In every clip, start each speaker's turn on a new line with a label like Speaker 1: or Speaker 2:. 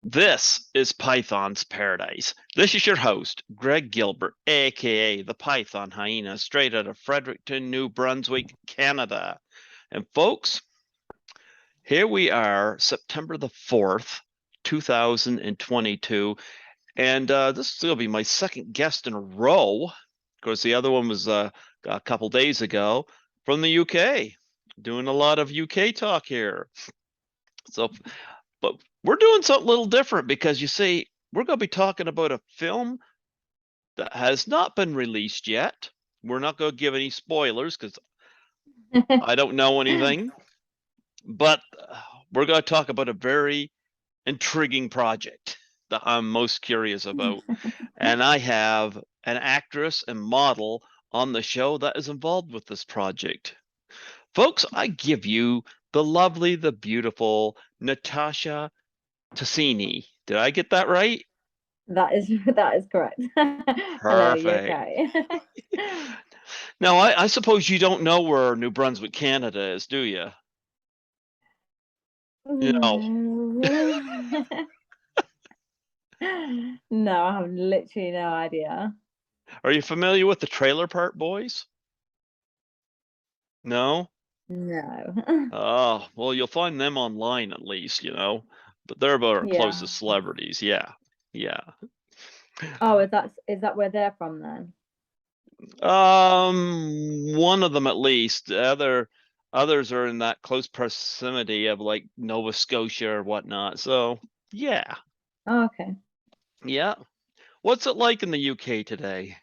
Speaker 1: This is Python's Paradise. This is your host, Greg Gilbert, aka the Python Hyena, straight out of Fredericton, New Brunswick, Canada. And folks, here we are, September the 4th, 2022. And this is going to be my second guest in a row. Of course, the other one was a couple days ago from the UK, doing a lot of UK talk here. So, but we're doing something a little different because you see, we're going to be talking about a film that has not been released yet. We're not going to give any spoilers because I don't know anything, but we're going to talk about a very intriguing project that I'm most curious about. And I have an actress and model on the show that is involved with this project. Folks, I give you the lovely, the beautiful Natasha Tosini. Did I get that right?
Speaker 2: That is correct. Hello, you
Speaker 1: Perfect.
Speaker 2: okay?
Speaker 1: Now, I suppose you don't know where New Brunswick, Canada is, do you? You know,
Speaker 2: No. No, I have literally no idea.
Speaker 1: are you familiar with the Trailer Park Boys? No?
Speaker 2: No.
Speaker 1: Oh, well, you'll find them online at least, but they're about our
Speaker 2: Yeah.
Speaker 1: closest celebrities. Yeah. Yeah.
Speaker 2: Oh, is that where they're from then?
Speaker 1: One of them at least. Others are in that close proximity of like Nova Scotia or whatnot. So, yeah.
Speaker 2: Oh, okay.
Speaker 1: Yeah. What's it like in the UK today?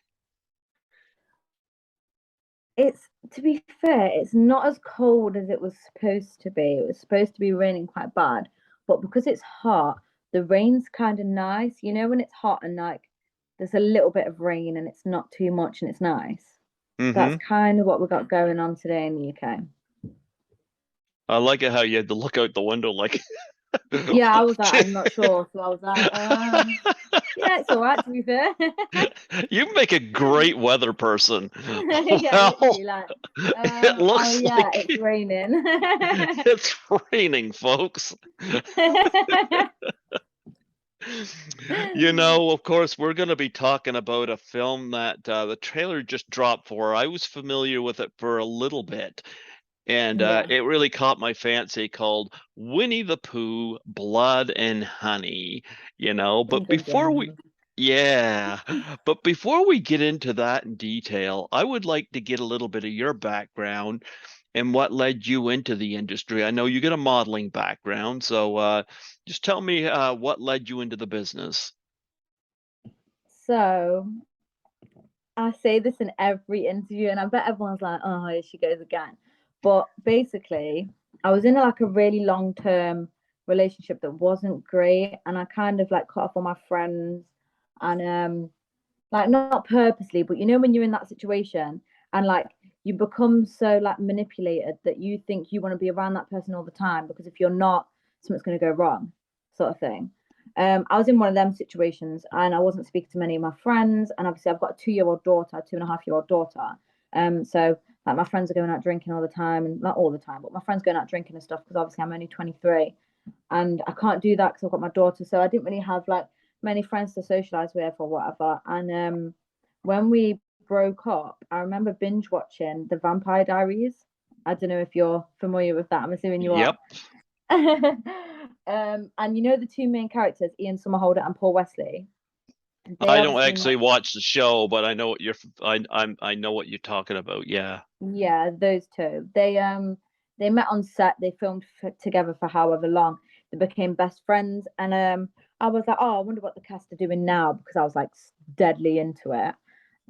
Speaker 2: It's to be fair, it's not as cold as it was supposed to be. It was supposed to be raining quite bad, but because it's hot, the rain's kind of nice. You know when it's hot and like there's a little bit of rain and it's not too much and it's nice. That's
Speaker 1: Mm-hmm.
Speaker 2: kind of what we got going on today in the UK.
Speaker 1: I like it how you had to look out the window like
Speaker 2: Yeah, I was like, I'm not sure. So I was like, yeah, it's all right to be fair.
Speaker 1: You make a great weather person.
Speaker 2: Yeah,
Speaker 1: Well,
Speaker 2: literally like,
Speaker 1: it
Speaker 2: oh
Speaker 1: looks
Speaker 2: yeah,
Speaker 1: like
Speaker 2: it's raining.
Speaker 1: it's raining, folks. Of course, we're going to be talking about a film that the trailer just dropped for. I was familiar with it for a little bit, and
Speaker 2: Yeah,
Speaker 1: it really caught my fancy called Winnie the Pooh, Blood and Honey, but
Speaker 2: good game.
Speaker 1: yeah, but before we get into that in detail, I would like to get a little bit of your background and what led you into the industry. I know you get a modeling background, so just tell me what led you into the business.
Speaker 2: So I say this in every interview, and I bet everyone's like, "Oh, here she goes again." But basically, I was in like a really long-term relationship that wasn't great, and I kind of like cut off all my friends, and like not purposely, but you know when you're in that situation, and like you become so like manipulated that you think you want to be around that person all the time because if you're not, something's going to go wrong, sort of thing. I was in one of them situations and I wasn't speaking to many of my friends. And obviously, I've got a 2-year-old daughter, 2.5-year-old daughter. So like my friends are going out drinking all the time, and not all the time, but my friends going out drinking and stuff because obviously I'm only 23 and I can't do that because I've got my daughter. So I didn't really have like many friends to socialize with or whatever. And when we broke up, I remember binge watching The Vampire Diaries. I don't know if you're familiar with that. I'm assuming you are.
Speaker 1: Yep.
Speaker 2: And you know the two main characters, Ian Somerhalder and Paul Wesley. They
Speaker 1: I don't
Speaker 2: obviously
Speaker 1: actually
Speaker 2: met.
Speaker 1: watch the show, but I know what I know what you're talking about. Yeah.
Speaker 2: Yeah, those two. They met on set. They filmed together for however long. They became best friends, and I was like, oh, I wonder what the cast are doing now because I was like deadly into it,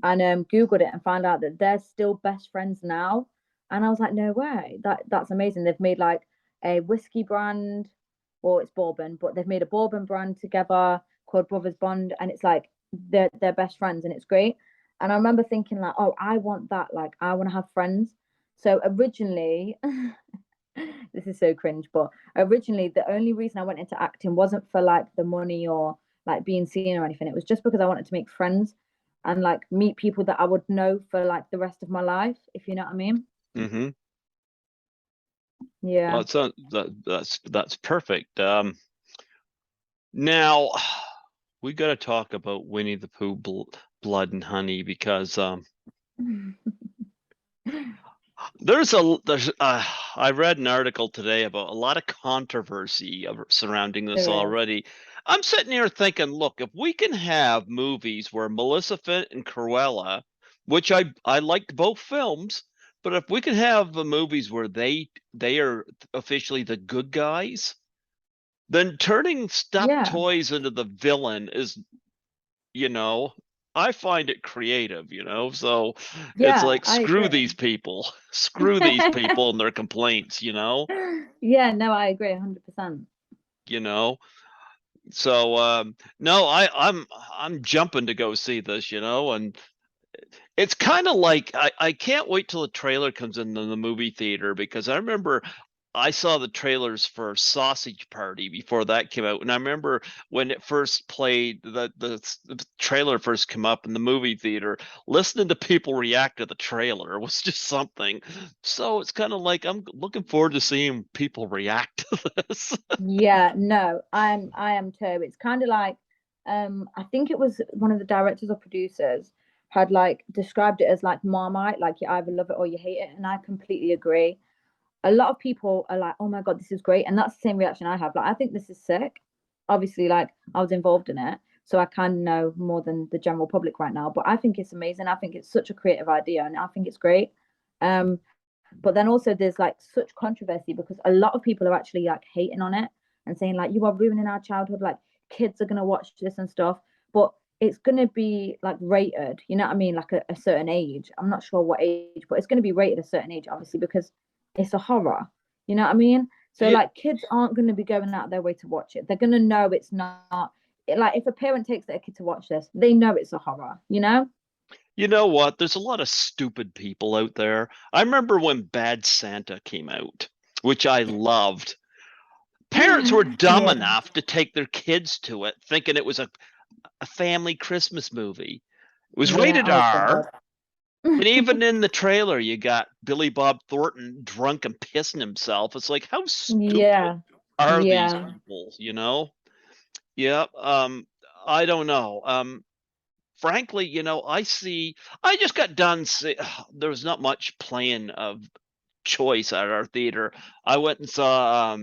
Speaker 2: and googled it and found out that they're still best friends now, and I was like, no way, that's amazing. They've made like a whiskey brand, well, it's bourbon, but they've made a bourbon brand together called Brothers Bond, and it's like they're best friends, and it's great. And I remember thinking like, oh, I want that. Like, I want to have friends. So originally, this is so cringe, but originally the only reason I went into acting wasn't for like the money or like being seen or anything. It was just because I wanted to make friends and like meet people that I would know for like the rest of my life, if you know what I mean.
Speaker 1: Mm-hmm. Well,
Speaker 2: Yeah.
Speaker 1: that's perfect. Now, we got to talk about Winnie the Pooh Blood and Honey because there's I read an article today about a lot of controversy surrounding this
Speaker 2: There is.
Speaker 1: already. I'm sitting here thinking, look, if we can have movies where Maleficent and Cruella, which I liked both films, but if we can have the movies where they are officially the good guys, then turning stuffed
Speaker 2: Yeah.
Speaker 1: toys into the villain is, you know, I find it creative, so it's
Speaker 2: Yeah,
Speaker 1: like
Speaker 2: I
Speaker 1: screw
Speaker 2: agree.
Speaker 1: these people, screw these people and their complaints,
Speaker 2: Yeah, no, I agree 100%.
Speaker 1: you know. So no, I'm jumping to go see this, and it's kind of like I can't wait till the trailer comes in the movie theater because I remember I saw the trailers for Sausage Party before that came out, and I remember when it first played, the trailer first came up in the movie theater. Listening to people react to the trailer was just something. So it's kind of like I'm looking forward to seeing people react to this.
Speaker 2: Yeah, no, I am too. It's kind of like I think it was one of the directors or producers had like described it as like Marmite, like you either love it or you hate it, and I completely agree. A lot of people are like, "Oh my God, this is great." And that's the same reaction I have. Like, I think this is sick. Obviously, like I was involved in it, so I kind of know more than the general public right now, but I think it's amazing. I think it's such a creative idea and I think it's great. Um but then also there's like such controversy because a lot of people are actually like hating on it and saying like you are ruining our childhood, like kids are gonna watch this and stuff. But it's gonna be like rated, you know what I mean, like a certain age. I'm not sure what age, but it's gonna be rated a certain age, obviously, because it's a horror. You know what I mean? So
Speaker 1: Yeah,
Speaker 2: like kids aren't gonna be going out their way to watch it. They're gonna know it's not like if a parent takes their kid to watch this, they know it's a horror, you know?
Speaker 1: you know what? There's a lot of stupid people out there. I remember when Bad Santa came out, which I loved. Parents were dumb
Speaker 2: Yeah.
Speaker 1: enough to take their kids to it, thinking it was a family Christmas movie. It was
Speaker 2: Yeah.
Speaker 1: rated
Speaker 2: Oh God.
Speaker 1: R, and even in the trailer, you got Billy Bob Thornton drunk and pissing himself. It's like, how stupid
Speaker 2: Yeah.
Speaker 1: are these
Speaker 2: Yeah.
Speaker 1: people? Yeah, I don't know. Frankly, I just got done there was not much playing of choice at our theater. I went and saw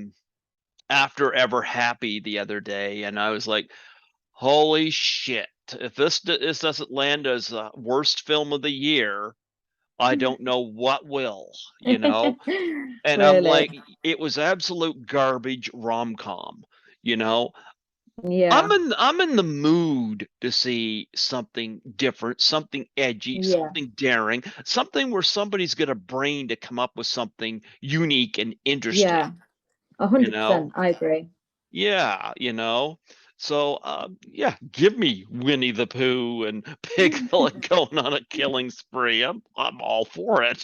Speaker 1: After Ever Happy the other day, and I was like, holy shit. If this doesn't land as worst film of the year, I don't know what will. And I'm
Speaker 2: Really?
Speaker 1: like, it was absolute garbage rom-com, you know.
Speaker 2: Yeah.
Speaker 1: I'm in the mood to see something different, something edgy,
Speaker 2: Yeah.
Speaker 1: something daring, something where somebody's got a brain to come up with something unique and interesting,
Speaker 2: Yeah. A
Speaker 1: you
Speaker 2: hundred
Speaker 1: know?
Speaker 2: percent. I agree.
Speaker 1: Yeah. So, yeah, give me Winnie the Pooh and Piglet going on a killing spree. I'm all for it,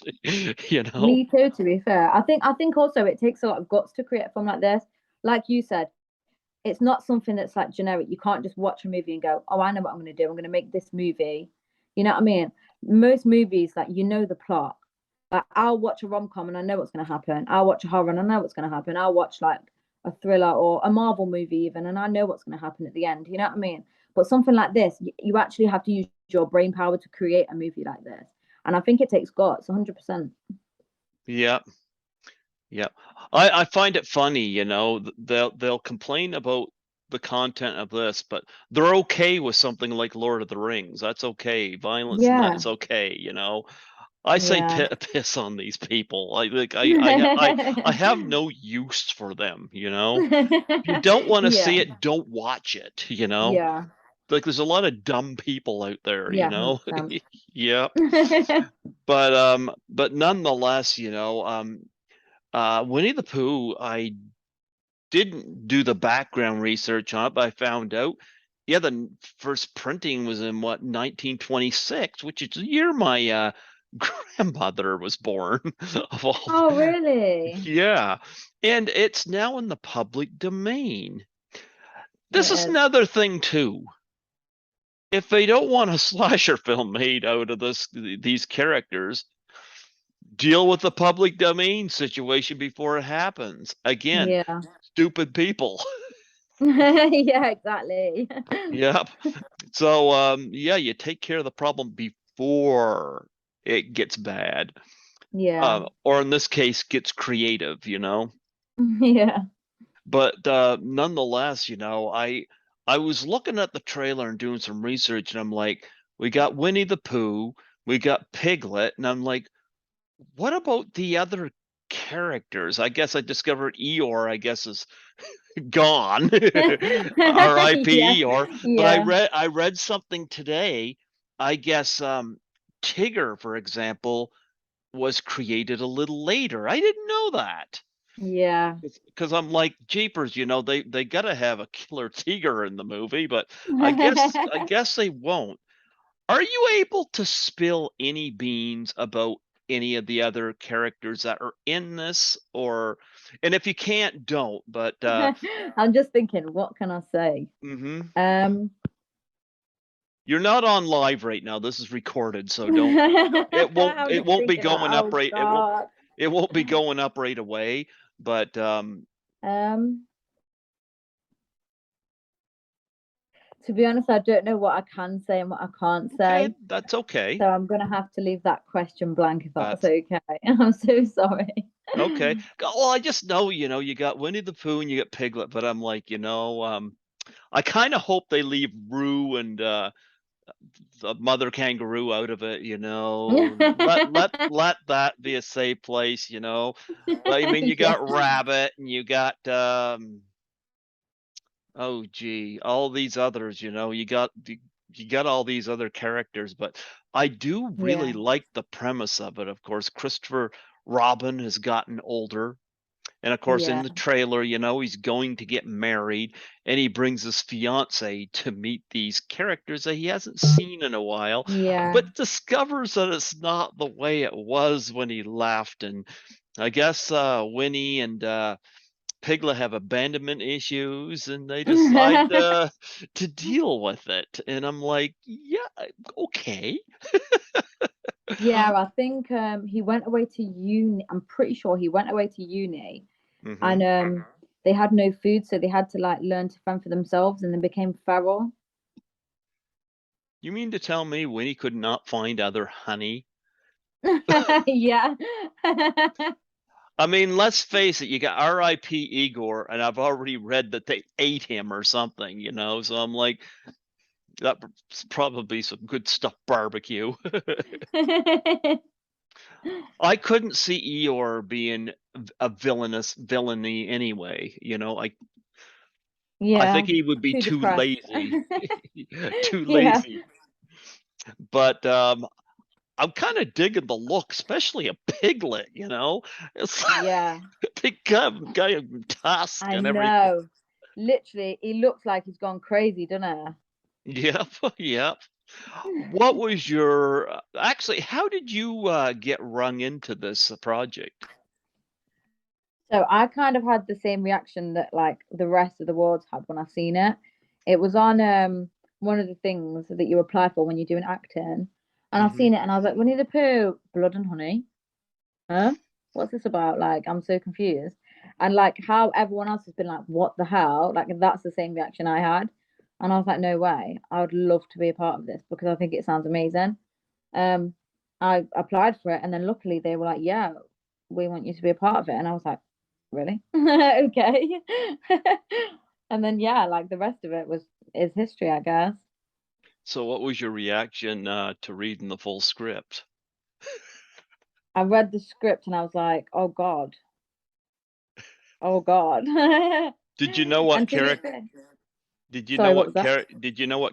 Speaker 1: you know?
Speaker 2: Me too, to be fair. I think also it takes a lot of guts to create a film like this. Like you said, it's not something that's like generic. You can't just watch a movie and go, "Oh, I know what I'm gonna do. I'm gonna make this movie." You know what I mean? Most movies, like you know the plot. Like I'll watch a rom com and I know what's gonna happen. I'll watch a horror and I know what's gonna happen. I'll watch like a thriller or a Marvel movie even, and I know what's gonna happen at the end. You know what I mean? But something like this, you actually have to use your brain power to create a movie like this, and I think it takes guts, 100%.
Speaker 1: Yeah, yeah. I find it funny, they'll complain about the content of this, but they're okay with something like Lord of the Rings. That's okay. Violence and that
Speaker 2: Yeah,
Speaker 1: is okay. I say
Speaker 2: yeah.
Speaker 1: piss on these people. I have no use for them. If you don't want to see
Speaker 2: Yeah,
Speaker 1: it, don't watch it.
Speaker 2: yeah,
Speaker 1: Like there's a lot of dumb people out there,
Speaker 2: yeah, 100%.
Speaker 1: Yeah. But nonetheless, Winnie the Pooh, I didn't do the background research on it, but I found out, yeah, the first printing was in what, 1926, which is the year my grandmother was born. Of all,
Speaker 2: Oh, really?
Speaker 1: yeah, and it's now in the public domain. This is
Speaker 2: It is.
Speaker 1: another thing too. If they don't want a slasher film made out of these characters, deal with the public domain situation before it happens. Again,
Speaker 2: Yeah,
Speaker 1: stupid people.
Speaker 2: Yeah, exactly.
Speaker 1: Yep. So yeah, you take care of the problem before it gets bad.
Speaker 2: Yeah.
Speaker 1: Or in this case, gets creative, you know.
Speaker 2: Yeah.
Speaker 1: But nonetheless, I was looking at the trailer and doing some research, and I'm like, we got Winnie the Pooh, we got Piglet, and I'm like, what about the other characters? I guess I discovered Eeyore, I guess, is gone.
Speaker 2: Yeah.
Speaker 1: R.I.P. Eeyore. But
Speaker 2: Yeah.
Speaker 1: I read something today. I guess Tigger, for example, was created a little later. I didn't know that.
Speaker 2: Yeah.
Speaker 1: Because I'm like, jeepers, they gotta have a killer tiger in the movie, but I guess they won't. Are you able to spill any beans about any of the other characters that are in this, and if you can't, don't, but
Speaker 2: I'm just thinking, what can I say?
Speaker 1: mhm.
Speaker 2: Um,
Speaker 1: You're not on live right now. This is recorded, so don't
Speaker 2: I'm
Speaker 1: it
Speaker 2: just
Speaker 1: won't be
Speaker 2: thinking, like,
Speaker 1: going up
Speaker 2: oh
Speaker 1: right
Speaker 2: God.
Speaker 1: it won't be going up right away, but
Speaker 2: Um, to be honest, I don't know what I can say and what I can't
Speaker 1: okay,
Speaker 2: say.
Speaker 1: that's okay.
Speaker 2: So I'm gonna have to leave that question blank if that's
Speaker 1: That's
Speaker 2: okay. I'm so sorry.
Speaker 1: okay. Well, I just know, you got Winnie the Pooh and you got Piglet, but I'm like, I kind of hope they leave Roo and the mother kangaroo out of it, you know. Let that be a safe place. But I mean, you
Speaker 2: Yeah.
Speaker 1: got Rabbit and you got oh gee, all these others, you got all these other characters, but I do really
Speaker 2: Yeah.
Speaker 1: like the premise of it. Of course, Christopher Robin has gotten older. And of course, in
Speaker 2: Yeah.
Speaker 1: the trailer, he's going to get married, and he brings his fiance to meet these characters that he hasn't seen in a while,
Speaker 2: Yeah.
Speaker 1: but discovers that it's not the way it was when he left. And I guess Winnie and Piglet have abandonment issues, and they decide to deal with it. And I'm like, yeah, okay.
Speaker 2: Yeah, I think he went away to uni. I'm pretty sure he went away to uni and
Speaker 1: hmm
Speaker 2: they had no food, so they had to like learn to fend for themselves and then became feral.
Speaker 1: You mean to tell me Winnie could not find other honey?
Speaker 2: Yeah.
Speaker 1: I mean, let's face it, you got R.I.P. Igor, and I've already read that they ate him or something. So I'm like, that's probably some good stuff barbecue. I couldn't see Eeyore being a villainy anyway. I
Speaker 2: Yeah,
Speaker 1: think he would be
Speaker 2: too
Speaker 1: too
Speaker 2: depressed.
Speaker 1: lazy, too
Speaker 2: Yeah.
Speaker 1: lazy. But I'm kind of digging the look, especially a piglet. It's like
Speaker 2: Yeah,
Speaker 1: a big guy with tusk
Speaker 2: I
Speaker 1: and everything.
Speaker 2: know. Literally, he looks like he's gone crazy, doesn't
Speaker 1: Yep, yep. What was your actually, how did you get rung into this project?
Speaker 2: So I kind of had the same reaction that like the rest of the world had when I seen it. It was on one of the things that you apply for when you're doing acting. And I
Speaker 1: hmm
Speaker 2: seen it and I was like, Winnie the Pooh, Blood and Honey. Huh? What's this about? Like, I'm so confused. And like how everyone else has been like, what the hell? Like that's the same reaction I had. And I was like, no way. I would love to be a part of this because I think it sounds amazing. Um, I applied for it and then luckily they were like, yeah, we want you to be a part of it. And I was like, really? Okay. And then yeah, like the rest of it was is history, I guess.
Speaker 1: So what was your reaction to reading the full script?
Speaker 2: I read the script and I was like, oh God, oh God.
Speaker 1: Did you know
Speaker 2: And
Speaker 1: what
Speaker 2: to be
Speaker 1: character
Speaker 2: fair,
Speaker 1: did you know
Speaker 2: sorry, what was
Speaker 1: what
Speaker 2: that?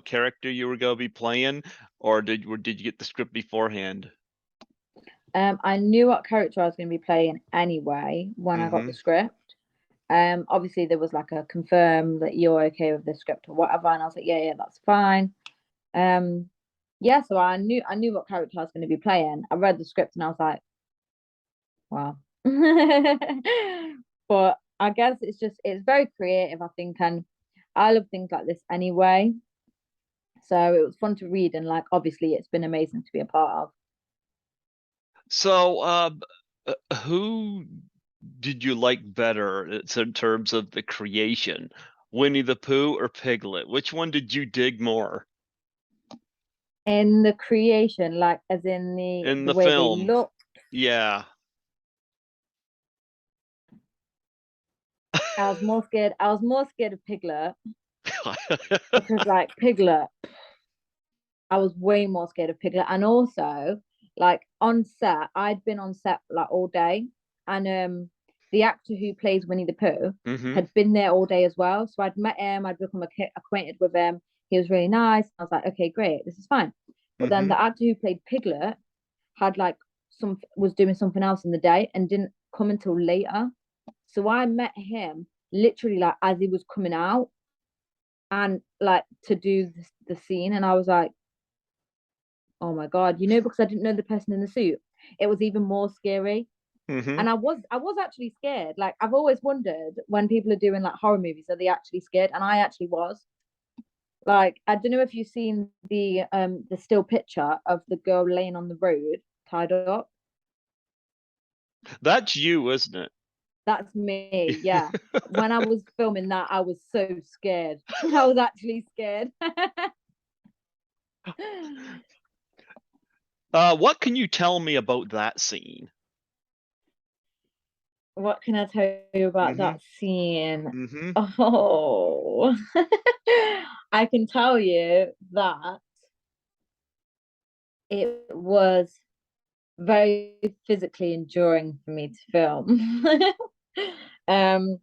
Speaker 1: character you were going to be playing, or did you get the script beforehand?
Speaker 2: I knew what character I was going to be playing anyway when I got the
Speaker 1: hmm
Speaker 2: script. Obviously there was like a confirm that you're okay with the script or whatever, and I was like, yeah, yeah, that's fine. Um, yeah, so I knew what character I was going to be playing. I read the script and I was like, wow. But I guess it's very creative, I think, and I love things like this anyway. So it was fun to read, and like obviously it's been amazing to be a part of.
Speaker 1: So who did you like better in terms of the creation? Winnie the Pooh or Piglet? Which one did you dig more
Speaker 2: In the creation, like as in the
Speaker 1: in
Speaker 2: the
Speaker 1: the
Speaker 2: way they
Speaker 1: film?
Speaker 2: look.
Speaker 1: Yeah.
Speaker 2: I was more scared of Piglet because like Piglet, I was way more scared of Piglet. And also, like on set, I'd been on set like all day, and the actor who plays Winnie the Pooh
Speaker 1: hmm
Speaker 2: had been there all day as well. So I'd met him, I'd become acquainted with him. He was really nice. I was like, okay, great, this is fine. But then
Speaker 1: hmm
Speaker 2: the actor who played Piglet had like some was doing something else in the day and didn't come until later. So I met him literally like as he was coming out and like to do the scene, and I was like, oh my god, because I didn't know the person in the suit, it was even more scary.
Speaker 1: hmm
Speaker 2: And I was actually scared. Like I've always wondered when people are doing like horror movies, are they actually scared? And I actually was. Like I don't know if you've seen the still picture of the girl laying on the road tied up.
Speaker 1: That's you, isn't it?
Speaker 2: That's me, yeah. When I was filming that, I was so scared. I was actually scared.
Speaker 1: What can you tell me about that scene?
Speaker 2: What can I tell you about
Speaker 1: hmm
Speaker 2: that scene?
Speaker 1: hmm
Speaker 2: Oh, I can tell you that it was very physically enduring for me to film. um,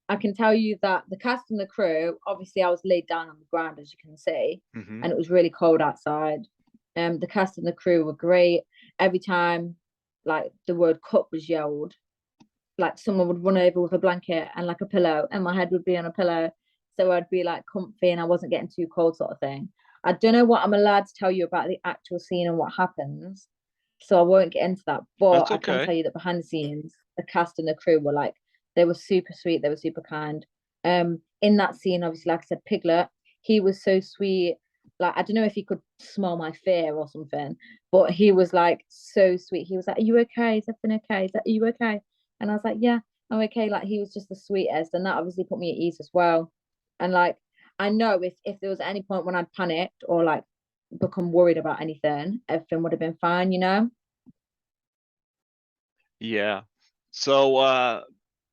Speaker 2: I can tell you that the cast and the crew, obviously, I was laid down on the ground, as you can see,
Speaker 1: hmm
Speaker 2: and it was really cold outside. The cast and the crew were great. Every time, like the word "cut" was yelled, like someone would run over with a blanket and like a pillow, and my head would be on a pillow, so I'd be like comfy and I wasn't getting too cold, sort of thing. I don't know what I'm allowed to tell you about the actual scene and what happens, so I won't get into that. But
Speaker 1: That's
Speaker 2: I can
Speaker 1: okay.
Speaker 2: tell you that behind the scenes, the cast and the crew were like, they were super sweet, they were super kind. In that scene, obviously, like I said, Piglet, he was so sweet. Like I don't know if he could smell my fear or something, but he was like so sweet. He was like, "Are you okay? Is everything okay? Are you okay?" And I was like, "Yeah, I'm okay." Like he was just the sweetest, and that obviously put me at ease as well. And like I know if there was any point when I'd panicked or like become worried about anything, everything would have been fine.
Speaker 1: Yeah. So,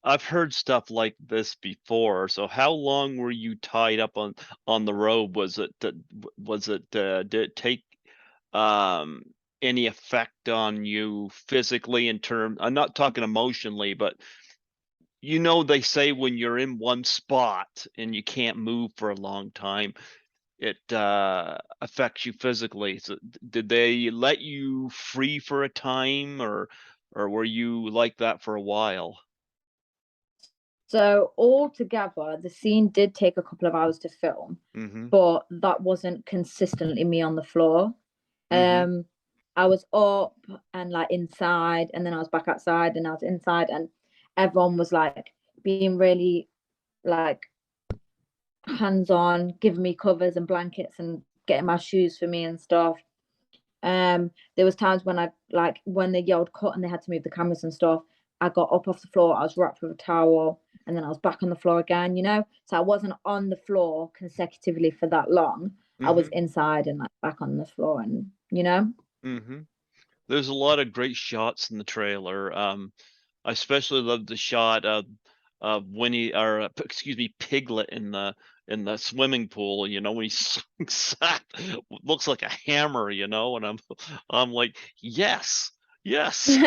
Speaker 1: I've heard stuff like this before. So how long were you tied up on the road? Did it take um any effect on you physically in term I'm not talking emotionally, but they say when you're in one spot and you can't move for a long time, it affects you physically. So did they let you free for a time, or were you like that for a while?
Speaker 2: So altogether, the scene did take a couple of hours to film,
Speaker 1: Mm-hmm.
Speaker 2: but that wasn't consistently me on the floor.
Speaker 1: Mm-hmm.
Speaker 2: Um, I was up and like inside, and then I was back outside, and I was inside, and everyone was like being really like hands on, giving me covers and blankets and getting my shoes for me and stuff. There was times when I like when they yelled cut and they had to move the cameras and stuff. I got up off the floor, I was wrapped with a towel, and then I was back on the floor again. So I wasn't on the floor consecutively for that long. I was
Speaker 1: Mm-hmm.
Speaker 2: inside and like back on the floor, and.
Speaker 1: Mm-hmm. There's a lot of great shots in the trailer. I especially love the shot of Winnie, or excuse me, Piglet in the swimming pool. When he swings that, looks like a hammer. And I'm like, yes, yes.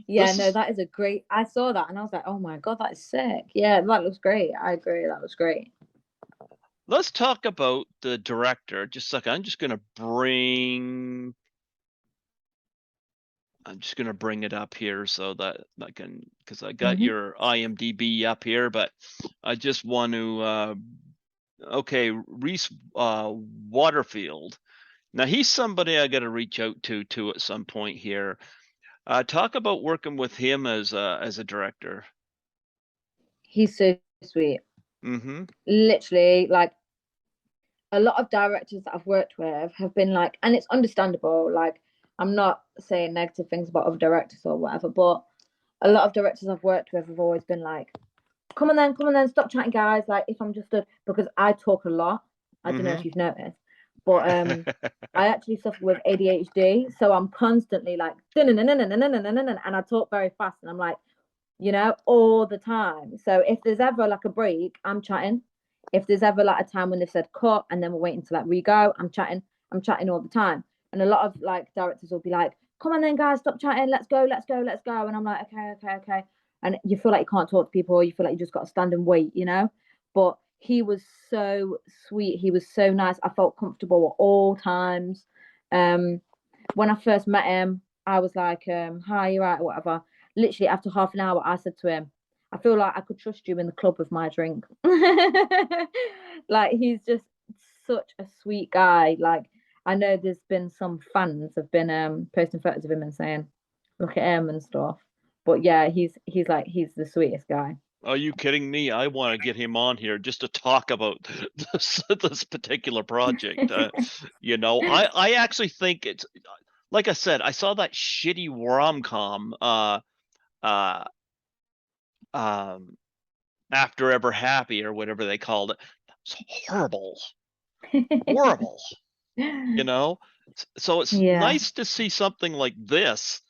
Speaker 2: Yeah,
Speaker 1: This
Speaker 2: no,
Speaker 1: is
Speaker 2: that is a great. I saw that and I was like, oh my God, that is sick. Yeah, that looks great. I agree. That was great.
Speaker 1: Let's talk about the director. Just a second. I'm just gonna bring it up here so that I can, because I got
Speaker 2: Hmm.
Speaker 1: your IMDb up here, but I just want to okay, Reese Waterfield. Now he's somebody I got to reach out to at some point here. Talk about working with him as a director.
Speaker 2: He's so sweet.
Speaker 1: Mm-hmm.
Speaker 2: Literally, like a lot of directors that I've worked with have been like, and it's understandable. Like, I'm not saying negative things about other directors or whatever, but a lot of directors I've worked with have always been like, come on then, stop chatting, guys. Like if I'm just because I talk a lot. I don't know if
Speaker 1: Mm-hmm.
Speaker 2: you've noticed, but I actually suffer with ADHD, so I'm constantly like and I talk very fast, and I'm like, all the time. So if there's ever like a break, I'm chatting. If there's ever like a time when they've said cut and then we're waiting to like re-go, I'm chatting. I'm chatting all the time. And a lot of like directors will be like, come on then guys, stop chatting, let's go, let's go, let's go. And I'm like, okay, okay, okay. And you feel like you can't talk to people, you feel like you just got to stand and wait. But he was so sweet, he was so nice. I felt comfortable at all times. Um, when I first met him, I was like, hi, you're right, or whatever. Literally after half an hour, I said to him, I feel like I could trust you in the club with my drink. Like he's just such a sweet guy. Like I know there's been some fans have been posting photos of him and saying, look at him and stuff. But yeah, he's the sweetest guy.
Speaker 1: Are you kidding me? I want to get him on here just to talk about this particular project. I actually think it's like I said, I saw that shitty rom-com uh um After Ever Happy or whatever they called it. It's horrible. Horrible, you know? So it's
Speaker 2: Yeah.
Speaker 1: nice to see something like this.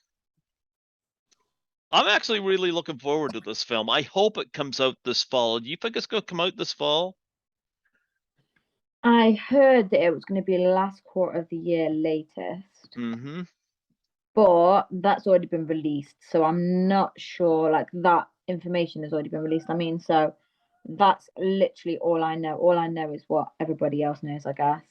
Speaker 1: I'm actually really looking forward to this film. I hope it comes out this fall. Do you think it's going to come out this fall?
Speaker 2: I heard that it was going to be last quarter of the year latest,
Speaker 1: Mm-hmm.
Speaker 2: but that's already been released. So I'm not sure, like that information has already been released. I mean, so that's literally all I know. All I know is what everybody else knows, I guess.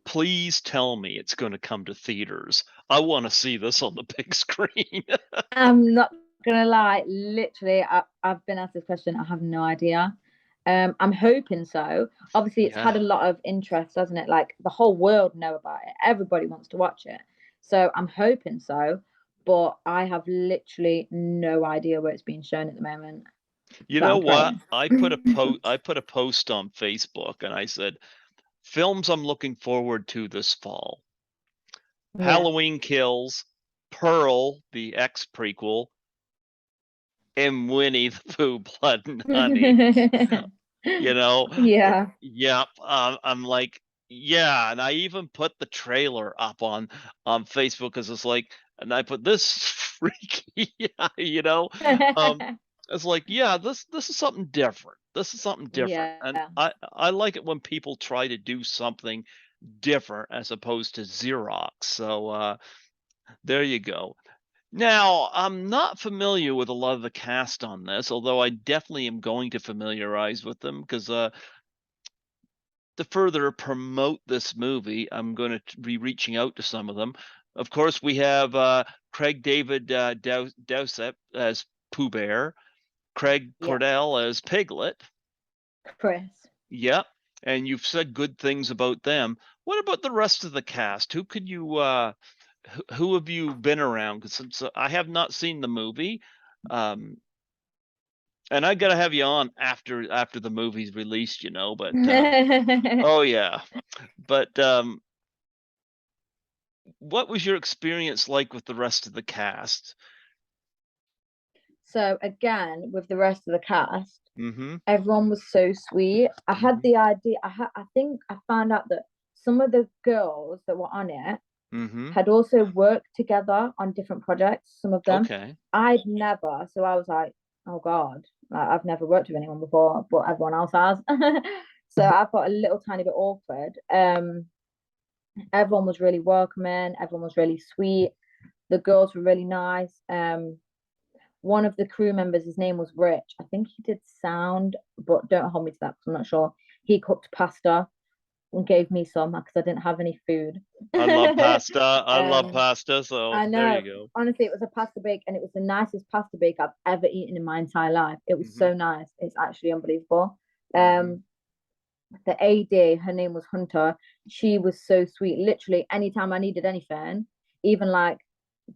Speaker 1: Please tell me it's going to come to theaters. I want to see this on the big screen.
Speaker 2: I'm not gonna lie, literally, I've been asked this question. I have no idea. I'm hoping so. Obviously, it's
Speaker 1: Yeah.
Speaker 2: had a lot of interest, hasn't it? Like the whole world know about it. Everybody wants to watch it. So I'm hoping so, but I have literally no idea where it's being shown at the moment.
Speaker 1: You
Speaker 2: But
Speaker 1: know
Speaker 2: I'm
Speaker 1: what?
Speaker 2: praying.
Speaker 1: I put a post on Facebook and I said, films I'm looking forward to this fall.
Speaker 2: Yeah.
Speaker 1: Halloween Kills, Pearl, the X prequel, and Winnie the Pooh, Blood and Honey. You know,
Speaker 2: Yeah.
Speaker 1: yeah. I'm like, yeah, and I even put the trailer up on Facebook because it's like, and I put this freaky, you know. Um, it's like, yeah, this is something different. This is something different, and
Speaker 2: Yeah.
Speaker 1: I like it when people try to do something different as opposed to Xerox. So there you go. Now, I'm not familiar with a lot of the cast on this, although I definitely am going to familiarize with them because to further promote this movie, I'm going to be reaching out to some of them. Of course, we have Craig David Dowsett as Pooh Bear, Craig
Speaker 2: Yeah.
Speaker 1: Cordell as Piglet.
Speaker 2: Chris.
Speaker 1: Yep, and you've said good things about them. What about the rest of the cast? Who could you who have you been around? Because since I have not seen the movie, um, and I gotta have you on after the movie's released, But oh yeah, but what was your experience like with the rest of the cast?
Speaker 2: So again, with the rest of the cast,
Speaker 1: Mm-hmm.
Speaker 2: everyone was so sweet. I had
Speaker 1: Mm-hmm.
Speaker 2: the idea. I think I found out that some of the girls that were on it
Speaker 1: Mm-hmm.
Speaker 2: had also worked together on different projects. Some of them
Speaker 1: Okay.
Speaker 2: I'd never. So I was like, oh God, like, I've never worked with anyone before, but everyone else has. So I felt a little tiny bit awkward. Everyone was really welcoming. Everyone was really sweet. The girls were really nice. One of the crew members, his name was Rich. I think he did sound, but don't hold me to that because I'm not sure. He cooked pasta and gave me some because I didn't have any food.
Speaker 1: I love pasta. I love
Speaker 2: um,
Speaker 1: pasta. So
Speaker 2: I
Speaker 1: there
Speaker 2: know.
Speaker 1: you go.
Speaker 2: Honestly, it was a pasta bake and it was the nicest pasta bake I've ever eaten in my entire life. It was
Speaker 1: Mm-hmm.
Speaker 2: so nice. It's actually unbelievable.
Speaker 1: Mm-hmm.
Speaker 2: Um, the AD, her name was Hunter. She was so sweet. Literally, anytime I needed anything, even like,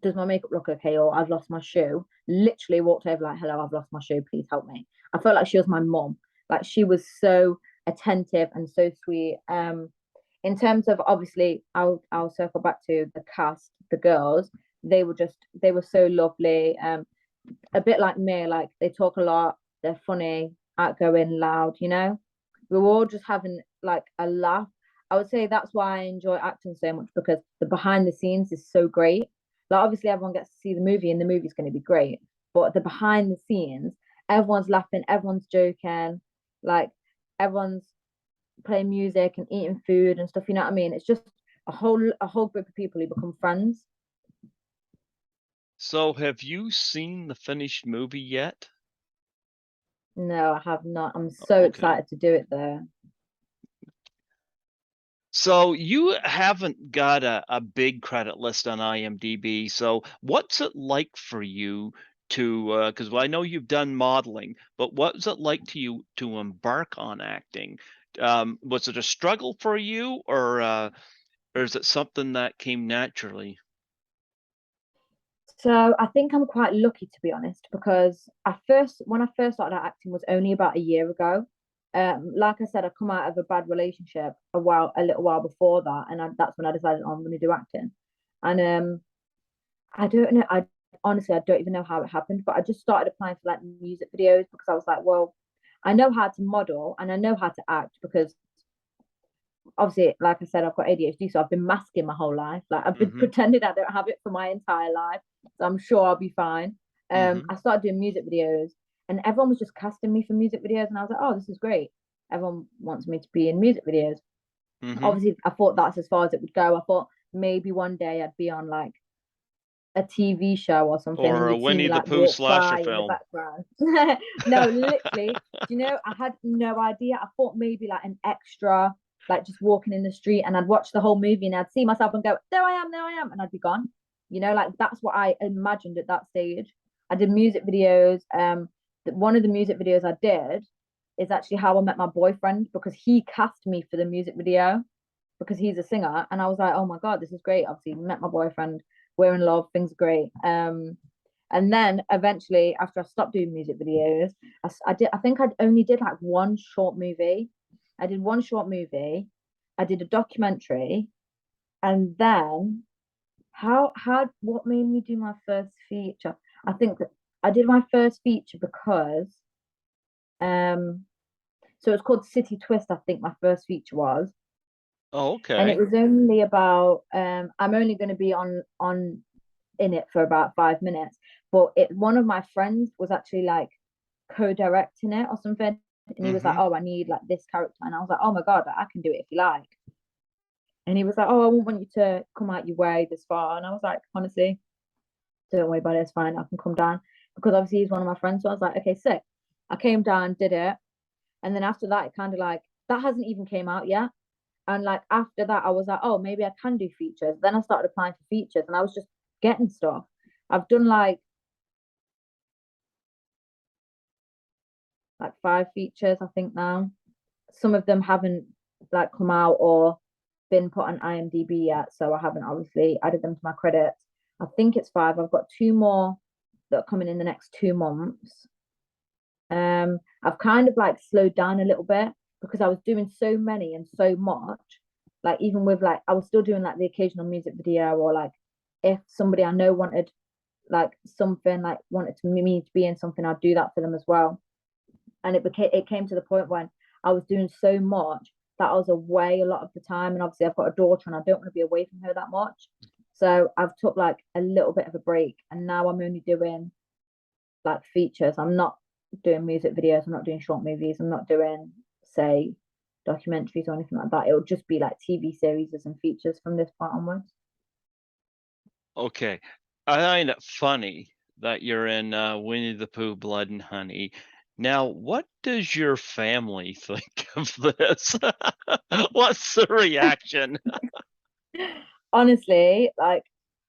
Speaker 2: does my makeup look okay? Or I've lost my shoe. Literally walked over like, hello, I've lost my shoe. Please help me. I felt like she was my mom. Like she was so attentive and so sweet. In terms of obviously, I'll circle back to the cast, the girls. They were so lovely. A bit like me, like they talk a lot, they're funny, outgoing, loud, you know? We were all just having like a laugh. I would say that's why I enjoy acting so much because the behind the scenes is so great. Like obviously everyone gets to see the movie and the movie's going to be great, but the behind the scenes, everyone's laughing, everyone's joking, like everyone's playing music and eating food and stuff. You know what I mean? It's just a whole group of people who become friends.
Speaker 1: So have you seen the finished movie yet?
Speaker 2: No, I have not. I'm so
Speaker 1: Okay.
Speaker 2: excited to do it though.
Speaker 1: So you haven't got a big credit list on IMDb. So what's it like for you to, because I know you've done modeling, but what's it like to you to embark on acting? Was it a struggle for you, or is it something that came naturally?
Speaker 2: So I think I'm quite lucky to be honest, because when I first started out acting was only about a year ago. Like I said, I come out of a bad relationship a little while before that, and that's when I decided, oh, I'm going to do acting. And I don't know, I honestly I don't even know how it happened, but I just started applying for like music videos because I was like, well, I know how to model and I know how to act because obviously, like I said, I've got ADHD, so I've been masking my whole life. Like I've been
Speaker 1: Mm-hmm.
Speaker 2: pretending I don't have it for my entire life. So I'm sure I'll be fine.
Speaker 1: Mm-hmm.
Speaker 2: I started doing music videos and everyone was just casting me for music videos and I was like, oh, this is great. Everyone wants me to be in music videos.
Speaker 1: Mm-hmm.
Speaker 2: Obviously, I thought that's as far as it would go. I thought maybe one day I'd be on like a TV show or something and
Speaker 1: Or a
Speaker 2: you'd see
Speaker 1: Winnie
Speaker 2: me
Speaker 1: the
Speaker 2: like
Speaker 1: Pooh
Speaker 2: walk
Speaker 1: slasher
Speaker 2: by in the
Speaker 1: film.
Speaker 2: background. No, literally, I had no idea. I thought maybe like an extra, like just walking in the street and I'd watch the whole movie and I'd see myself and go, there I am, and I'd be gone. Like that's what I imagined at that stage. I did music videos. One of the music videos I did is actually how I met my boyfriend because he cast me for the music video because he's a singer. And I was like, oh my God, this is great. Obviously, met my boyfriend, we're in love, things are great. And then eventually, after I stopped doing music videos, I think I only did like one short movie. I did one short movie, I did a documentary, and then what made me do my first feature? I think that I did my first feature because um so it's called City Twist, I think my first feature was.
Speaker 1: Oh,
Speaker 2: And it
Speaker 1: okay.
Speaker 2: was only about I'm only going to be on in it for about 5 minutes, but one of my friends was actually like co-directing it or something, and he was like,
Speaker 1: Mm-hmm.
Speaker 2: oh, I need like this character, and I was like, oh my God, I can do it if you like. And he was like, oh, I won't want you to come out your way this far, and I was like, honestly, don't worry about it, it's fine, I can come down, because obviously he's one of my friends. So I was like, okay, sick. I came down, did it, and then after that it kind of like that hasn't even came out yet. And like after that, I was like, oh, maybe I can do features. Then I started applying for features and I was just getting stuff. I've done like 5 features, I think now. Some of them haven't like come out or been put on IMDb yet, so I haven't obviously added them to my credits. I think it's 5. I've got 2 more that are coming in the next 2 months. I've kind of like slowed down a little bit because I was doing so many and so much. Like even with like I was still doing like the occasional music video, or like if somebody I know wanted like something, like wanted me to be in something, I'd do that for them as well. And it came to the point when I was doing so much that I was away a lot of the time, and obviously I've got a daughter and I don't want to be away from her that much. So I've took like a little bit of a break, and now I'm only doing like features. I'm not doing music videos. I'm not doing short movies. I'm not doing, say, documentaries or anything like that. It'll just be like TV series and features from this point onwards.
Speaker 1: Okay. I find it funny that you're in Winnie the Pooh, Blood and Honey. Now, what does your family think of this? What's the reaction?
Speaker 2: Honestly, like,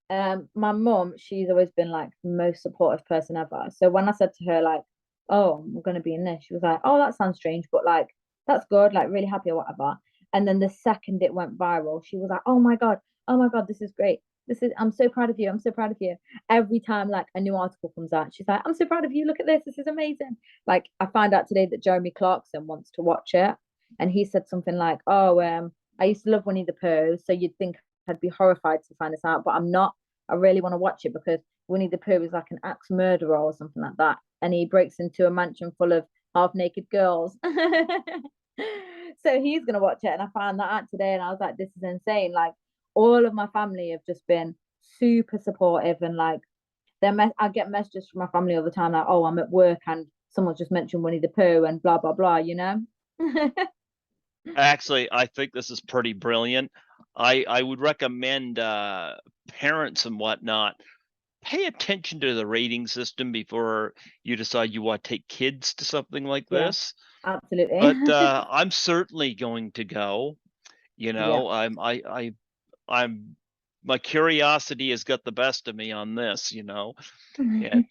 Speaker 2: my mum, she's always been like the most supportive person ever. So when I said to her, like, oh, we're gonna be in this, she was like, oh, that sounds strange, but like, that's good, like, really happy or whatever. And then the second it went viral, she was like, oh my God, this is great. I'm so proud of you. I'm so proud of you. Every time like a new article comes out, she's like, I'm so proud of you. Look at this. This is amazing. Like, I found out today that Jeremy Clarkson wants to watch it. And he said something like, oh, I used to love Winnie the Pooh. So you'd think I'd be horrified to find this out, but I'm not. I really want to watch it because Winnie the Pooh is like an axe murderer or something like that, and he breaks into a mansion full of half naked girls. So he's gonna watch it, and I found that out today, and I was like, this is insane. Like all of my family have just been super supportive, and like I get messages from my family all the time, like, oh, I'm at work and someone just mentioned Winnie the Pooh and blah blah blah, you know.
Speaker 1: Actually, I think this is pretty brilliant. I would recommend parents and whatnot pay attention to the rating system before you decide you want to take kids to something like
Speaker 2: Yeah,
Speaker 1: this.
Speaker 2: absolutely.
Speaker 1: But I'm certainly going to go. You
Speaker 2: Yeah.
Speaker 1: know, I'm my curiosity has got the best of me on this, you know. And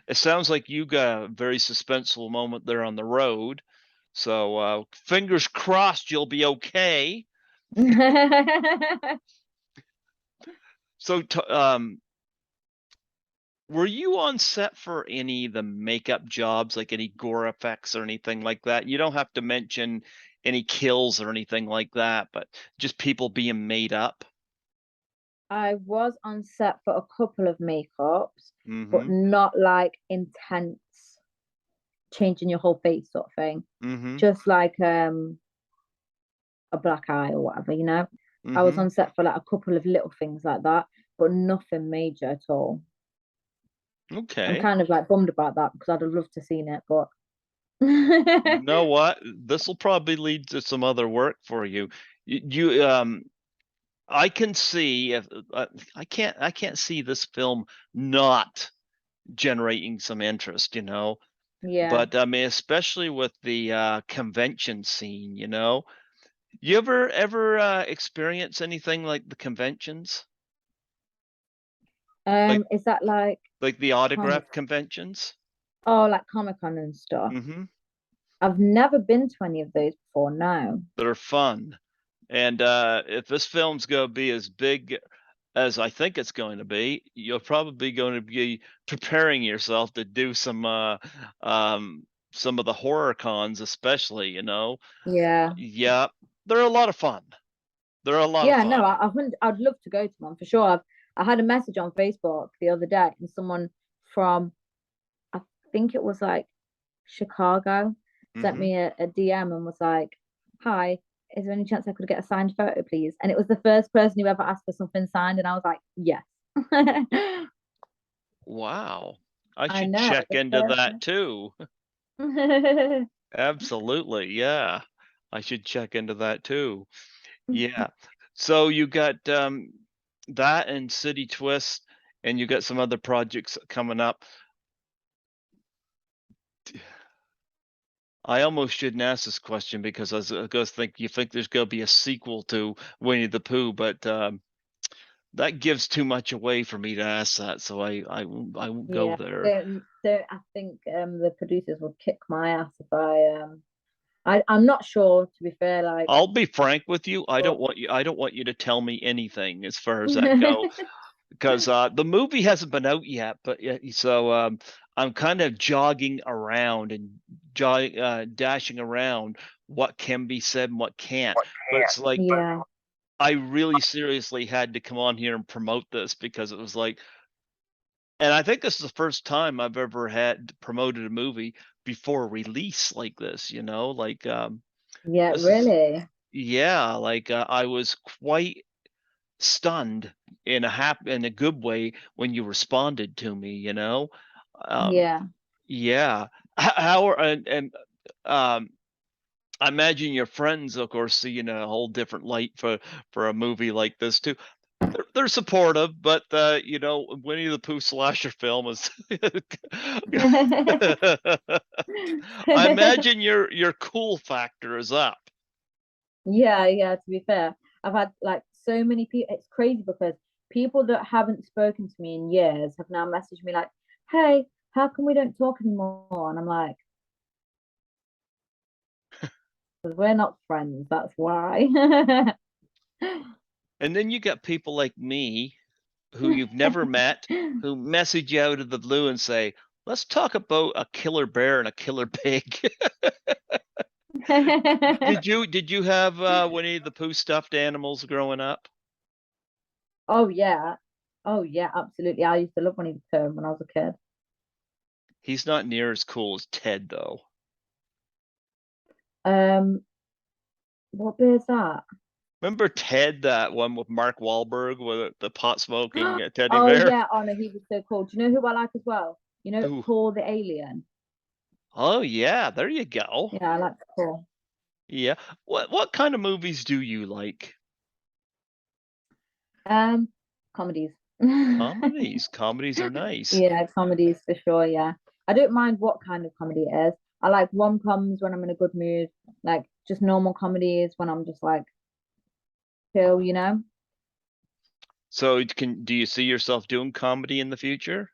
Speaker 1: it sounds like you got a very suspenseful moment there on the road. So fingers crossed you'll be okay. So were you on set for any of the makeup jobs, like any gore effects or anything like that? You don't have to mention any kills or anything like that, but just people being made up.
Speaker 2: I was on set for a couple of makeups, but
Speaker 1: Mm-hmm.
Speaker 2: not like intense changing your whole face sort of thing.
Speaker 1: Mm-hmm.
Speaker 2: Just like a black eye or whatever, you know. I was
Speaker 1: Mm-hmm.
Speaker 2: on set for like a couple of little things like that, but nothing major at all. I'm
Speaker 1: Okay.
Speaker 2: kind of like bummed about that because I'd have loved to seen it, but
Speaker 1: You know what? This will probably lead to some other work for you. You I can see if I can't see this film not generating some interest, you know.
Speaker 2: yeah.
Speaker 1: But I mean, especially with the convention scene, you know. You ever experience anything like the conventions, like
Speaker 2: Is that
Speaker 1: like the
Speaker 2: kind of
Speaker 1: autograph conventions?
Speaker 2: like Comic Con and stuff?
Speaker 1: Mm-hmm.
Speaker 2: I've never been to any of those before, no.
Speaker 1: That are fun. And if this film's going to be as big as I think it's going to be, you're probably going to be preparing yourself to do some of the horror cons, especially, you know.
Speaker 2: Yeah.
Speaker 1: Yeah, they're a lot of fun. They're a lot of
Speaker 2: Yeah, no,
Speaker 1: fun.
Speaker 2: I'd love to go to one for sure. I had a message on Facebook the other day, and someone from, I think it was like Chicago, sent
Speaker 1: Hmm.
Speaker 2: me a DM and was like, "Hi, is there any chance I could get a signed photo, please?" And it was the first person who ever asked for something signed, and I was like, "Yes."
Speaker 1: Wow. I
Speaker 2: I
Speaker 1: should
Speaker 2: know,
Speaker 1: check
Speaker 2: the
Speaker 1: into
Speaker 2: first
Speaker 1: that too.
Speaker 2: one.
Speaker 1: Absolutely. Yeah. I should check into that too. Yeah. So you got that and City Twist, and you got some other projects coming up. I almost shouldn't ask this question because I was going to think you think there's going to be a sequel to Winnie the Pooh, but that gives too much away for me to ask that, so I won't go
Speaker 2: Yeah,
Speaker 1: there.
Speaker 2: don't I think the producers would kick my ass if I'm not sure to be fair, like
Speaker 1: I'll be frank with you.
Speaker 2: but
Speaker 1: I don't want you to tell me anything as far as that go, because the movie hasn't been out yet. But yeah, so I'm kind of jogging around and dashing around what can be said and what can't. But it's like
Speaker 2: yeah,
Speaker 1: I really seriously had to come on here and promote this because it was like, and I think this is the first time I've ever had promoted a movie before release like this. You know, like
Speaker 2: yeah,
Speaker 1: this is
Speaker 2: really,
Speaker 1: yeah, like I was quite stunned in a good way when you responded to me, you know. Um,
Speaker 2: yeah.
Speaker 1: yeah. How are and um I imagine your friends, of course, see in a whole different light for a movie like this too. They're supportive, but you know, Winnie the Pooh slasher film is. I imagine your cool factor is up.
Speaker 2: Yeah, yeah, to be fair, I've had like so many people. It's crazy because people that haven't spoken to me in years have now messaged me like, "Hey, how come we don't talk anymore?" And I'm like, "'Cause we're not friends, that's why."
Speaker 1: And then you got people like me who you've never met who message you out of the blue and say, "Let's talk about a killer bear and a killer pig." Did you have Winnie the Pooh stuffed animals growing up?
Speaker 2: Oh yeah. Oh yeah, absolutely. I used to love Winnie the Pooh when I was a kid.
Speaker 1: He's not near as cool as Ted, though.
Speaker 2: Um, what beer is that?
Speaker 1: Remember Ted, that one with Mark Wahlberg with the pot smoking teddy
Speaker 2: Oh
Speaker 1: bear?
Speaker 2: yeah, oh no, he was so cool. Do you know who I like as well? You know,
Speaker 1: Ooh.
Speaker 2: Paul the Alien.
Speaker 1: Oh yeah, there you go.
Speaker 2: Yeah, I like Paul.
Speaker 1: Yeah. What kind of movies do you like?
Speaker 2: Um, Comedies.
Speaker 1: Comedies. Comedies are nice.
Speaker 2: Yeah, comedies for sure. Yeah, I don't mind what kind of comedy it is. I like rom-coms when I'm in a good mood, like just normal comedies when I'm just like chill, you know.
Speaker 1: So do you see yourself doing comedy in the future?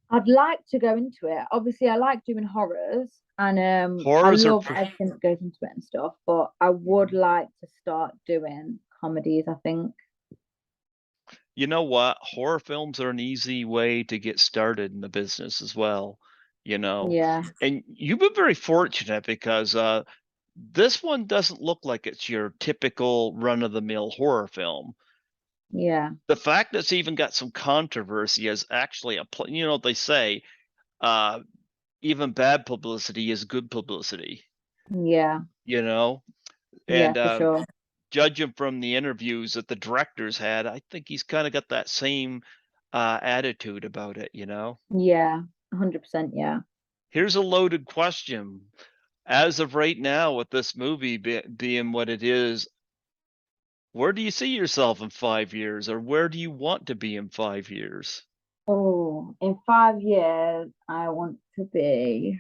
Speaker 2: I'd like to go into it. Obviously, I like doing horrors and I
Speaker 1: Horrors are
Speaker 2: love everything that goes into it and stuff, but I would
Speaker 1: Mhm.
Speaker 2: like to start doing comedies, I think.
Speaker 1: You know what? Horror films are an easy way to get started in the business as well, you know.
Speaker 2: Yeah,
Speaker 1: And you've been very fortunate because this one doesn't look like it's your typical run-of-the-mill horror film.
Speaker 2: yeah,
Speaker 1: The fact that it's even got some controversy is actually you know, they say uh even bad publicity is good publicity,
Speaker 2: yeah,
Speaker 1: you know?
Speaker 2: yeah,
Speaker 1: And
Speaker 2: for sure.
Speaker 1: judging from the interviews that the directors had, I think he's kind of got that same attitude about it, you know?
Speaker 2: Yeah, 100%. Yeah.
Speaker 1: Here's a loaded question. As of right now, with this movie being what it is, where do you see yourself in 5 years, or where do you want to be in 5 years?
Speaker 2: Oh, in 5 years, I want to be,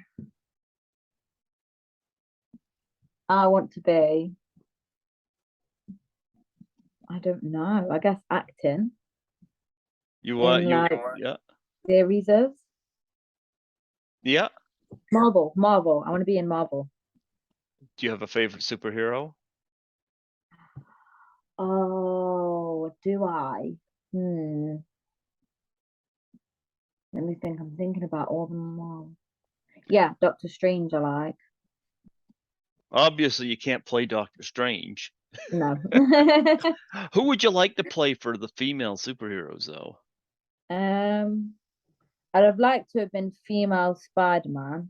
Speaker 2: I don't know, I guess acting
Speaker 1: You want
Speaker 2: in
Speaker 1: you
Speaker 2: like
Speaker 1: Yeah.
Speaker 2: series.
Speaker 1: Yeah.
Speaker 2: Marvel. I want to be in Marvel.
Speaker 1: Do you have a favorite superhero?
Speaker 2: Oh, do I? Hmm. Let me think. I'm thinking about all of them all. Yeah, Doctor Strange, I like.
Speaker 1: Obviously, you can't play Doctor Strange.
Speaker 2: No.
Speaker 1: Who would you like to play for the female superheroes, though?
Speaker 2: um, I'd have liked to have been female Spider-Man,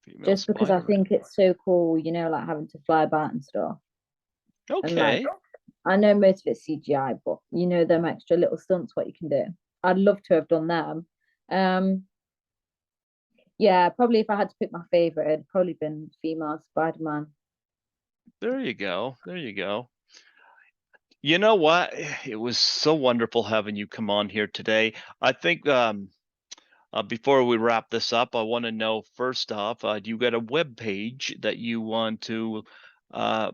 Speaker 1: Female
Speaker 2: just because I
Speaker 1: Spider-Man.
Speaker 2: think it's so cool, like having to fly about and stuff. And like,
Speaker 1: Okay.
Speaker 2: I know most of it's CGI, but them extra little stunts, what you can do. I'd love to have done them. Um, yeah, probably if I had to pick my favorite, it'd probably been female Spider-Man.
Speaker 1: There you go. There you go. You know what? It was so wonderful having you come on here today. I think before we wrap this up, I want to know first off, do you got a web page that you want to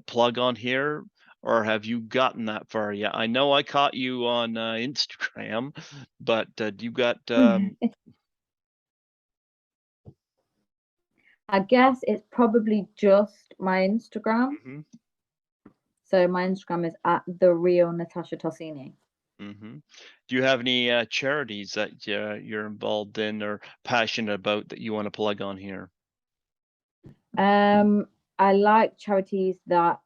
Speaker 1: plug on here, or have you gotten that far yet? I know I caught you on Instagram, but do you got
Speaker 2: I guess it's probably just my Instagram.
Speaker 1: mhm,
Speaker 2: So my Instagram is at the real Natasha Tosini.
Speaker 1: mhm. Do you have any charities that you're involved in or passionate about that you want to plug on here?
Speaker 2: Um, I like charities that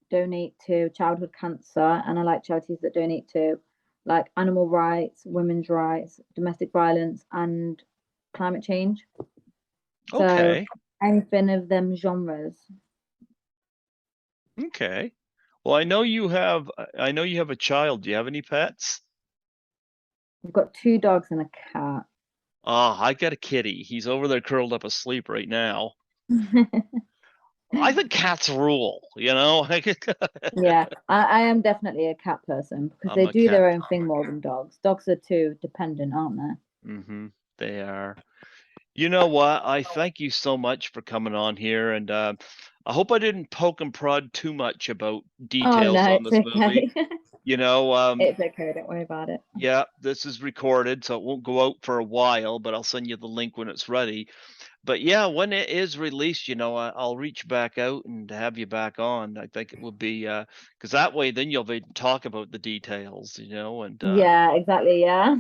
Speaker 2: donate to childhood cancer, and I like charities that donate to like animal rights, women's rights, domestic violence, and climate change. So
Speaker 1: Okay.
Speaker 2: anything of them genres.
Speaker 1: Okay. Well, I know you have a child. Do you have any pets?
Speaker 2: We've got two dogs and a cat.
Speaker 1: Ah, I got a kitty. He's over there curled up asleep right now. I think cats rule, you know?
Speaker 2: Yeah, I am definitely a cat person because
Speaker 1: I'm
Speaker 2: they
Speaker 1: a
Speaker 2: do
Speaker 1: cat.
Speaker 2: their own thing more than dogs. Dogs are too dependent, aren't they?
Speaker 1: Mm-hmm. They are. You know what? I thank you so much for coming on here, and I hope I didn't poke and prod too much about
Speaker 2: Oh
Speaker 1: details
Speaker 2: no,
Speaker 1: on
Speaker 2: it's
Speaker 1: this movie.
Speaker 2: okay.
Speaker 1: You know,
Speaker 2: It's okay, don't worry about it.
Speaker 1: yeah, this is recorded, so it won't go out for a while, but I'll send you the link when it's ready. But yeah, when it is released, I'll reach back out and have you back on. I think it would be because that way then you'll be talk about the details, and
Speaker 2: Yeah, exactly. Yeah.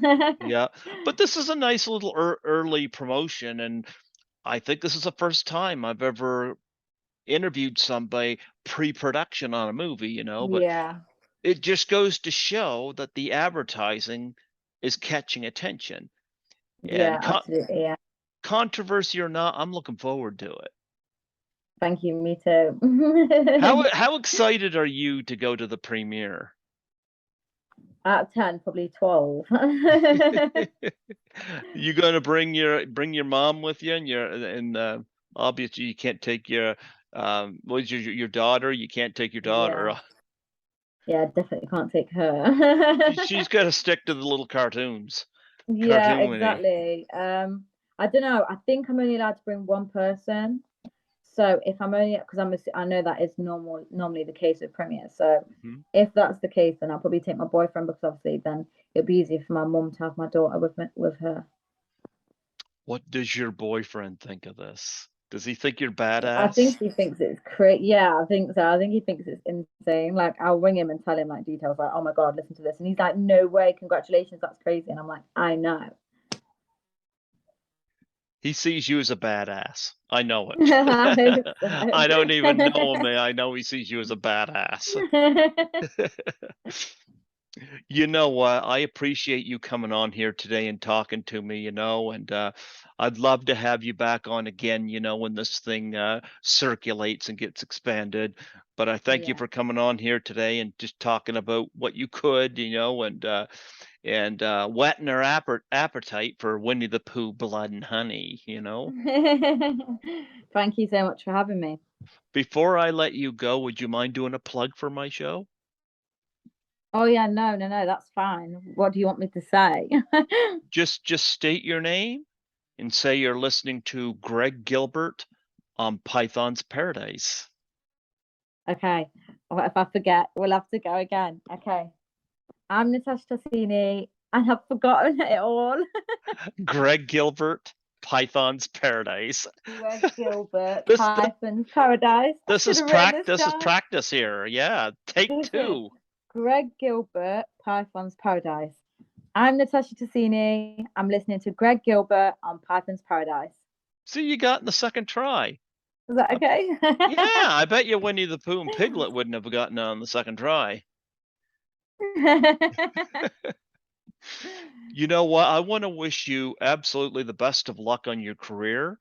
Speaker 1: yeah. But this is a nice little early promotion, and I think this is the first time I've ever interviewed somebody pre-production on a movie, but
Speaker 2: Yeah.
Speaker 1: it just goes to show that the advertising is catching attention.
Speaker 2: Yeah,
Speaker 1: And
Speaker 2: absolutely. Yeah.
Speaker 1: controversy or not, I'm looking forward to it.
Speaker 2: Thank you. Me too.
Speaker 1: How excited are you to go to the premiere?
Speaker 2: Out of 10, probably 12.
Speaker 1: You gonna bring your mom with you and obviously you can't take your was your daughter, you can't take your daughter.
Speaker 2: Yeah. Yeah, definitely can't take her.
Speaker 1: She's got to stick to the little cartoons.
Speaker 2: Yeah,
Speaker 1: Cartoon Winnie.
Speaker 2: exactly. I don't know. I think I'm only allowed to bring one person. So if I'm only because I know that is normally the case with premieres. So
Speaker 1: Mhm.
Speaker 2: if that's the case, then I'll probably take my boyfriend because obviously then it'll be easier for my mum to have my daughter with her.
Speaker 1: What does your boyfriend think of this? Does he think you're
Speaker 2: I
Speaker 1: badass?
Speaker 2: think he thinks it's crazy. Yeah, I think so. I think he thinks it's insane. Like I'll ring him and tell him like details, like, "Oh my God, listen to this," and he's like, "No way, congratulations, that's crazy." And I'm like, "I know."
Speaker 1: He sees you as a badass. I know it.
Speaker 2: I hope
Speaker 1: I don't even know him.
Speaker 2: so.
Speaker 1: I know he sees you as a badass. You know what? I appreciate you coming on here today and talking to me, and I'd love to have you back on again, when this thing circulates and gets expanded. But I thank you
Speaker 2: Yeah.
Speaker 1: for coming on here today and just talking about what you could, and whetting our appetite for Winnie the Pooh, Blood and Honey.
Speaker 2: Thank you so much for having me.
Speaker 1: Before I let you go, would you mind doing a plug for my show?
Speaker 2: Oh yeah, no, no, no, that's fine. What do you want me to say?
Speaker 1: Just state your name and say you're listening to Greg Gilbert on Python's Paradise.
Speaker 2: Okay. What if I forget? We'll have to go again. Okay. I'm Natasha Tosini and I've forgotten it all.
Speaker 1: Greg Gilbert, Python's Paradise.
Speaker 2: Greg Gilbert,
Speaker 1: This
Speaker 2: Python's Paradise. I
Speaker 1: this
Speaker 2: should
Speaker 1: is
Speaker 2: have written this
Speaker 1: this is
Speaker 2: down.
Speaker 1: practice here. Yeah, take
Speaker 2: Listen,
Speaker 1: two.
Speaker 2: Greg Gilbert, Python's Paradise. I'm Natasha Tosini. I'm listening to Greg Gilbert on Python's Paradise.
Speaker 1: See, you got in the second try.
Speaker 2: Is that
Speaker 1: I,
Speaker 2: okay?
Speaker 1: yeah, I bet you Winnie the Pooh and Piglet wouldn't have gotten on the second try. You know what? I want to wish you absolutely the best of luck on your career.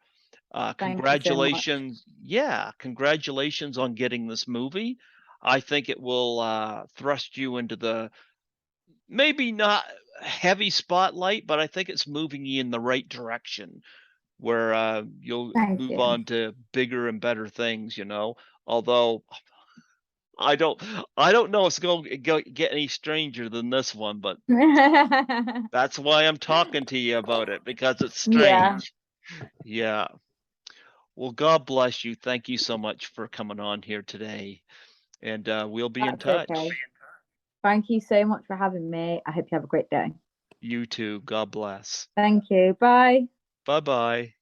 Speaker 2: Thank you so much.
Speaker 1: Congratulations. Yeah, congratulations on getting this movie. I think it will thrust you into the maybe not heavy spotlight, but I think it's moving you in the right direction where you'll
Speaker 2: Thank
Speaker 1: move
Speaker 2: you.
Speaker 1: on to bigger and better things. Although I don't I don't know if it's going to get any stranger than this one, but that's why I'm talking to you about it because it's
Speaker 2: Yeah,
Speaker 1: strange. Yeah. Well, God bless you. Thank you so much for coming on here today, and we'll be in
Speaker 2: that's okay.
Speaker 1: touch.
Speaker 2: Thank you so much for having me. I hope you have a great day.
Speaker 1: You too. God bless.
Speaker 2: Thank you. Bye.
Speaker 1: Bye bye.